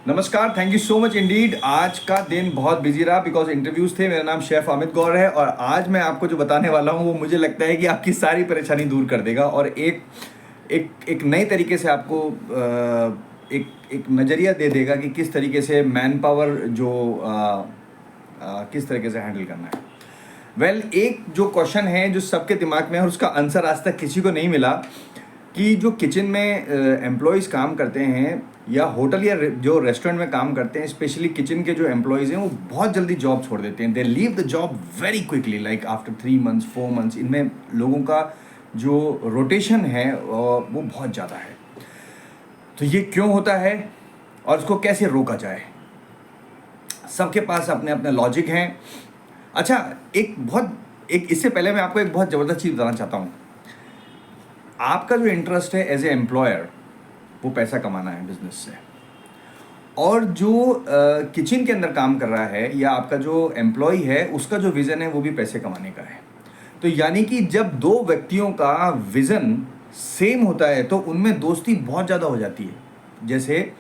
नमस्कार, thank you so much Indeed. आज का दिन बहुत बिजी रहा बिकॉज इंटरव्यूज थे। मेरा नाम शेफ अमित गौर है और आज मैं आपको जो बताने वाला हूँ वो मुझे लगता है कि आपकी सारी परेशानी दूर कर देगा और एक एक एक नए तरीके से आपको एक एक नज़रिया दे देगा कि किस तरीके से मैन पावर जो किस तरीके से हैंडल करना है। एक जो क्वेश्चन है जो सबके दिमाग में है और उसका आंसर आज तक किसी को नहीं मिला कि जो किचन में एम्प्लॉयज़ काम करते हैं या होटल या जो रेस्टोरेंट में काम करते हैं, स्पेशली किचन के जो एम्प्लॉयज़ हैं वो बहुत जल्दी जॉब छोड़ देते हैं। They leave the job very quickly, like after 3 months 4 months। इनमें लोगों का जो रोटेशन है वो बहुत ज़्यादा है। तो ये क्यों होता है और इसको कैसे रोका जाए? सबके पास अपने अपने लॉजिक हैं। अच्छा, इससे पहले मैं आपको एक बहुत ज़बरदस्त चीज़ बताना चाहता हूँ। आपका जो इंटरेस्ट है एज ए एम्प्लॉयर वो पैसा कमाना है बिजनेस से, और जो किचन के अंदर काम कर रहा है या आपका जो एम्प्लॉय है उसका जो विज़न है वो भी पैसे कमाने का है। तो यानी कि जब दो व्यक्तियों का विज़न सेम होता है तो उनमें दोस्ती बहुत ज़्यादा हो जाती है। जैसे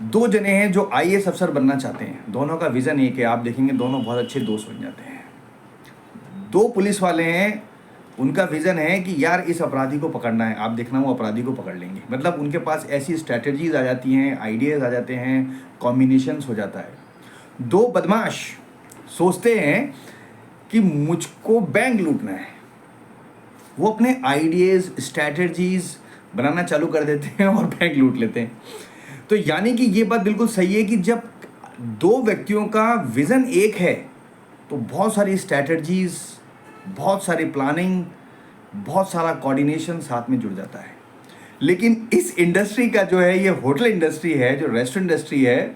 दो जने हैं जो आईएएस अफसर बनना चाहते हैं, दोनों का विज़न एक है, आप देखेंगे दोनों बहुत अच्छे दोस्त बन जाते हैं। दो पुलिस वाले हैं, उनका विज़न है कि यार इस अपराधी को पकड़ना है, आप देखना वो अपराधी को पकड़ लेंगे। मतलब उनके पास ऐसी स्ट्रैटेजीज आ जाती हैं, आइडियाज़ आ जाते हैं, कॉम्बिनेशंस हो जाता है। दो बदमाश सोचते हैं कि मुझको बैंक लूटना है, वो अपने आइडियाज़ स्ट्रैटेजीज बनाना चालू कर देते हैं और बैंक लूट लेते हैं। तो यानी कि ये बात बिल्कुल सही है कि जब दो व्यक्तियों का विज़न एक है तो बहुत सारी स्ट्रैटेजीज, बहुत सारी प्लानिंग, बहुत सारा कोऑर्डिनेशन साथ में जुड़ जाता है। लेकिन इस इंडस्ट्री का जो है, ये होटल इंडस्ट्री है, जो रेस्टोरेंट इंडस्ट्री है,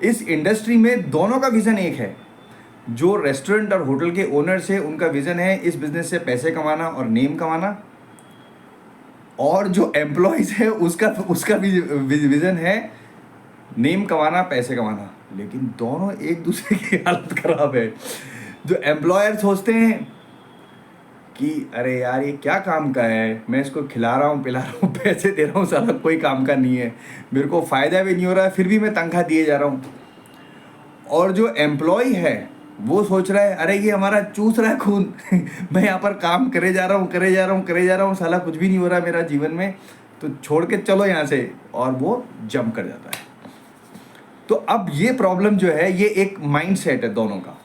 इस इंडस्ट्री में दोनों का विज़न एक है। जो रेस्टोरेंट और होटल के ओनर्स है उनका विज़न है इस बिज़नेस से पैसे कमाना और नेम कमाना, और जो एम्प्लॉयज़ है उसका भी विज़न है नेम कमाना, पैसे कमाना। लेकिन दोनों एक दूसरे की हालत ख़राब है। जो एम्प्लॉयर सोचते हैं कि अरे यार ये क्या काम का है, मैं इसको खिला रहा हूँ, पिला रहा हूँ, पैसे दे रहा हूँ, साला कोई काम का नहीं है, मेरे को फ़ायदा भी नहीं हो रहा है, फिर भी मैं तनख्वाह दिए जा रहा हूँ। और जो एम्प्लॉय है वो सोच रहा है अरे ये हमारा चूस रहा है खून मैं यहाँ पर काम करे जा रहा हूँ, साला कुछ भी नहीं हो रहा मेरा जीवन में, तो छोड़ के चलो यहाँ से, और वो जंप कर जाता है। तो अब ये प्रॉब्लम जो है ये एक माइंड सेट है दोनों का।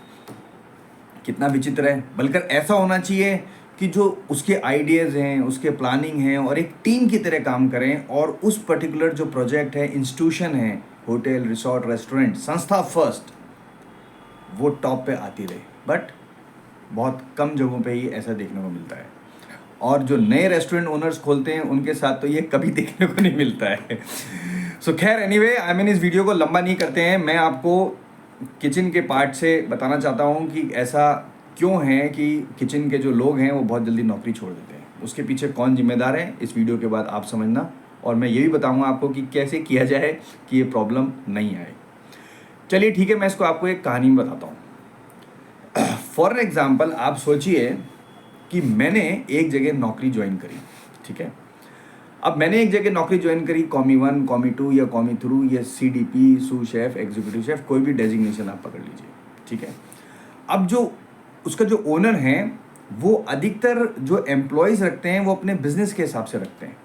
कितना विचित्र है। बल्कि ऐसा होना चाहिए कि जो उसके आइडियाज़ हैं, उसके प्लानिंग हैं, और एक टीम की तरह काम करें, और उस पर्टिकुलर जो प्रोजेक्ट है, इंस्टीट्यूशन है, होटल, रिसोर्ट, रेस्टोरेंट, संस्था फर्स्ट, वो टॉप पे आती रहे। बट बहुत कम जगहों पे ही ऐसा देखने को मिलता है, और जो नए रेस्टोरेंट ओनर्स खोलते हैं उनके साथ तो ये कभी देखने को नहीं मिलता है। सो खैर, एनीवे, इस वीडियो को लंबा नहीं करते हैं। मैं आपको किचन के पार्ट से बताना चाहता हूँ कि ऐसा क्यों है कि किचन के जो लोग हैं वो बहुत जल्दी नौकरी छोड़ देते हैं। उसके पीछे कौन जिम्मेदार है, इस वीडियो के बाद आप समझना, और मैं ये भी बताऊँगा आपको कि कैसे किया जाए कि ये प्रॉब्लम नहीं आए। चलिए ठीक है, मैं इसको आपको एक कहानी में बताता हूँ। फॉर एग्ज़ाम्पल, आप सोचिए कि मैंने एक जगह नौकरी ज्वाइन करी, ठीक है। अब मैंने एक जगह नौकरी ज्वाइन करी, कॉमी 1, कॉमी 2 या कॉमी 3 या CDP, sous chef, executive chef, कोई भी डेजिग्नेशन आप पकड़ लीजिए, ठीक है। अब जो उसका जो ओनर है वो अधिकतर जो एम्प्लॉयज़ रखते हैं वो अपने बिजनेस के हिसाब से रखते हैं,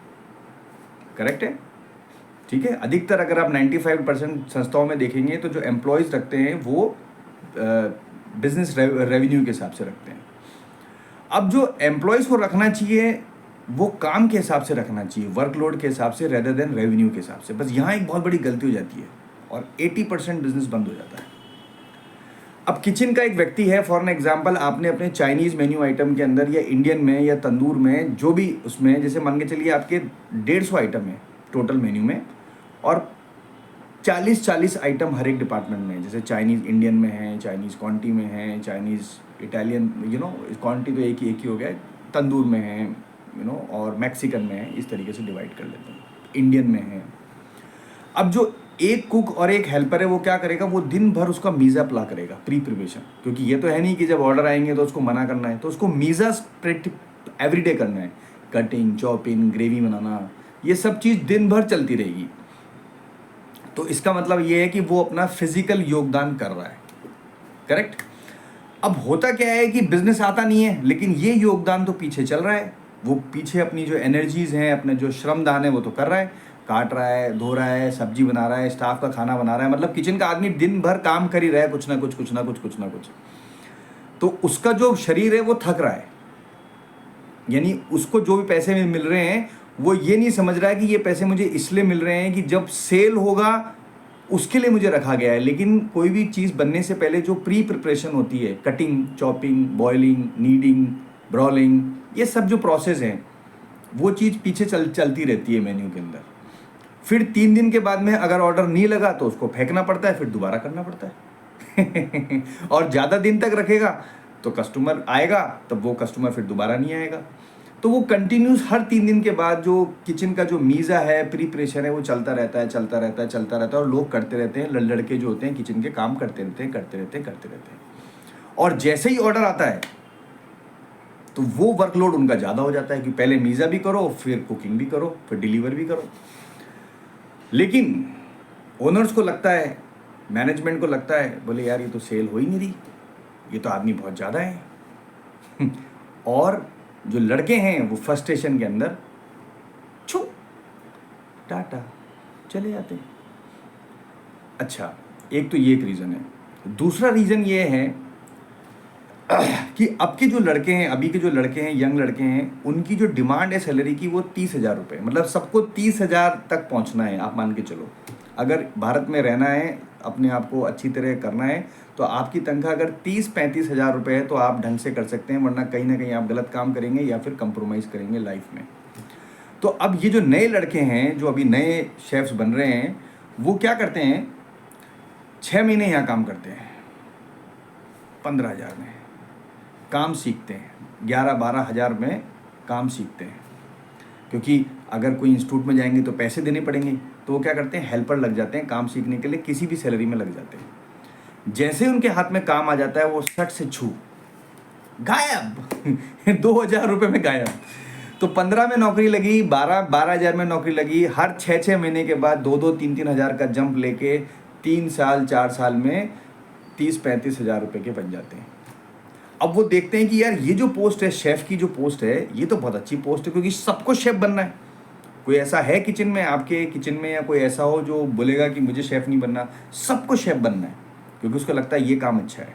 करेक्ट है, ठीक है। अधिकतर अगर आप 95% संस्थाओं में देखेंगे तो जो एम्प्लॉयज़ रखते हैं वो बिजनेस रेवेन्यू के हिसाब से रखते हैं। अब जो एम्प्लॉयज़ को रखना चाहिए वो काम के हिसाब से रखना चाहिए, वर्कलोड के हिसाब से, रेदर देन रेवेन्यू के हिसाब से। बस यहाँ एक बहुत बड़ी गलती हो जाती है और 80% बिजनेस बंद हो जाता है। अब किचन का एक व्यक्ति है, फॉर एग्जांपल, आपने अपने चाइनीज़ मेन्यू आइटम के अंदर या इंडियन में या तंदूर में, जो भी उसमें, जैसे मान के चलिए आपके 150 आइटम है टोटल मेन्यू में, और 40 आइटम हर एक डिपार्टमेंट में, जैसे चाइनीज़ इंडियन में है, चाइनीज़ क्वांटी में है, चाइनीज़ इटालियन, क्वांटी तो एक ही हो गया, तंदूर में है, और मैक्सिकन में है, इस तरीके से डिवाइड कर लेते हैं, इंडियन में है। अब जो एक कुक और एक हेल्पर है वो क्या करेगा, वो दिन भर उसका मीज़ा अप्लाई करेगा, प्री प्रिपरेशन, क्योंकि ये तो है नहीं कि जब ऑर्डर आएंगे तो उसको मना करना है, तो उसको मीज़ा एवरीडे करना है, कटिंग, चॉपिंग, ग्रेवी बनाना, ये सब चीज़ दिन भर चलती रहेगी। तो इसका मतलब ये है कि वो अपना फिजिकल योगदान कर रहा है, करेक्ट। अब होता क्या है कि बिजनेस आता नहीं है, लेकिन ये योगदान तो पीछे चल रहा है। वो पीछे अपनी जो एनर्जीज हैं, अपने जो श्रमदान है वो तो कर रहा है, काट रहा है, धो रहा है, सब्जी बना रहा है, स्टाफ का खाना बना रहा है, मतलब किचन का आदमी दिन भर काम कर ही रहा है, कुछ ना कुछ कुछ ना कुछ कुछ ना कुछ। तो उसका जो शरीर है वो थक रहा है, यानी उसको जो भी पैसे मिल रहे हैं वो ये नहीं समझ रहा है कि ये पैसे मुझे इसलिए मिल रहे हैं कि जब सेल होगा उसके लिए मुझे रखा गया है। लेकिन कोई भी चीज़ बनने से पहले जो प्री प्रिपरेशन होती है, cutting, chopping, boiling, kneading, broiling, ये सब जो प्रोसेस हैं वो चीज़ पीछे चलती रहती है मेन्यू के अंदर। फिर 3 दिन के बाद में अगर ऑर्डर नहीं लगा तो उसको फेंकना पड़ता है, फिर दोबारा करना पड़ता है और ज़्यादा दिन तक रखेगा तो कस्टमर आएगा, तब वो कस्टमर फिर दोबारा नहीं आएगा। तो वो कंटिन्यूस हर 3 दिन के बाद जो किचन का जो मीज़ा है, प्रिपरेशन है, वो चलता रहता है, चलता रहता है, चलता रहता है। और लोग करते रहते हैं, लड़के जो होते हैं किचन के काम करते रहते हैं, करते रहते हैं, करते रहते हैं। और जैसे ही ऑर्डर आता है तो वो वर्कलोड उनका ज़्यादा हो जाता है कि पहले मीज़ा भी करो, फिर कुकिंग भी करो, फिर डिलीवर भी करो। लेकिन ओनर्स को लगता है, मैनेजमेंट को लगता है, बोले यार ये तो सेल हो ही नहीं रही, ये तो आदमी बहुत ज़्यादा है और जो लड़के हैं वो फ्रस्ट्रेशन के अंदर छू टाटा चले जाते हैं। अच्छा, एक तो ये एक रीज़न है। दूसरा रीज़न ये है कि अब के जो लड़के हैं, अभी के जो लड़के हैं, यंग लड़के हैं, उनकी जो डिमांड है सैलरी की वो 30,000 रुपये, मतलब सबको 30,000 तक पहुंचना है। आप मान के चलो, अगर भारत में रहना है, अपने आप को अच्छी तरह करना है, तो आपकी तनख्वाह अगर 30-35 हज़ार रुपये है तो आप ढंग से कर सकते हैं, वरना कहीं ना कहीं आप गलत काम करेंगे या फिर कंप्रोमाइज़ करेंगे लाइफ में। तो अब ये जो नए लड़के हैं, जो अभी नए शेफ्स बन रहे हैं, वो क्या करते हैं, 6 महीने यहाँ काम करते हैं, 15,000 में काम सीखते हैं, 11-12 हज़ार में काम सीखते हैं। क्योंकि अगर कोई इंस्टीट्यूट में जाएंगे तो पैसे देने पड़ेंगे, तो वो क्या करते हैं, हेल्पर लग जाते हैं काम सीखने के लिए, किसी भी सैलरी में लग जाते हैं। जैसे ही उनके हाथ में काम आ जाता है वो सट से छू गायब 2,000 रुपये में गायब। तो 15 में नौकरी लगी, 12 हज़ार में नौकरी लगी, हर 6 महीने के बाद 2 3 हज़ार का जंप लेके 3 साल 4 साल में 30-35 हज़ार रुपये के बन जाते हैं। अब वो देखते हैं कि यार ये जो पोस्ट है, शेफ़ की जो पोस्ट है, ये तो बहुत अच्छी पोस्ट है, क्योंकि सबको शेफ़ बनना है। कोई ऐसा है किचन में, आपके किचन में, या कोई ऐसा हो जो बोलेगा कि मुझे शेफ़ नहीं बनना? सबको शेफ़ बनना है, क्योंकि उसको लगता है ये काम अच्छा है,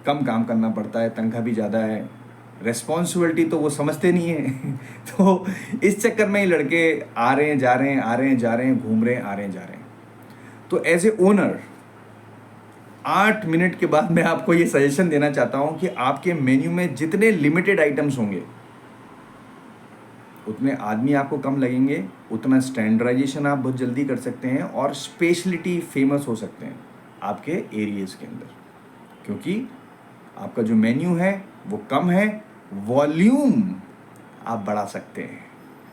कम काम करना पड़ता है, तनख्वाह भी ज़्यादा है, रेस्पॉन्सिबिलिटी तो वो समझते नहीं है तो इस चक्कर में ही लड़के आ रहे हैं, जा रहे हैं, आ रहे हैं, जा रहे हैं, घूम रहे हैं, आ रहे हैं, जा रहे हैं। तो एज ए ओनर 8 मिनट के बाद मैं आपको ये सजेशन देना चाहता हूँ कि आपके मेन्यू में जितने लिमिटेड आइटम्स होंगे उतने आदमी आपको कम लगेंगे, उतना स्टैंडर्डाइजेशन आप बहुत जल्दी कर सकते हैं और स्पेशलिटी फेमस हो सकते हैं आपके एरियाज़ के अंदर, क्योंकि आपका जो मेन्यू है वो कम है, वॉल्यूम आप बढ़ा सकते हैं।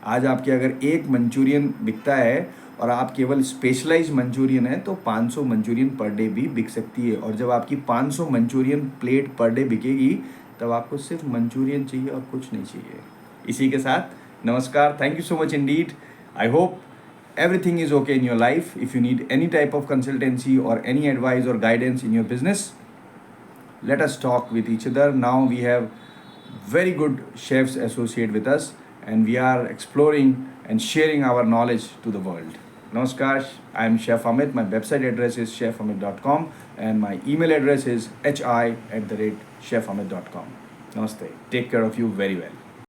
आज आपके अगर एक मंचूरियन बिकता है और आप केवल स्पेशलाइज मंचूरियन है तो 500 मंचूरियन पर डे भी बिक सकती है। और जब आपकी 500 मंचूरियन प्लेट पर डे बिकेगी तब आपको सिर्फ मंचूरियन चाहिए और कुछ नहीं चाहिए। इसी के साथ नमस्कार, thank you so much Indeed. I hope everything is okay in your life. If you need any type of consultancy or any advice or guidance in your business, let us talk with each other. Now we have very good chefs associate with us and we are exploring and sharing our knowledge to the world. Namaskar, I am Chef Amit. My website address is chefamit.com and my email address is hi@chefamit.com. Namaste. Take care of you very well.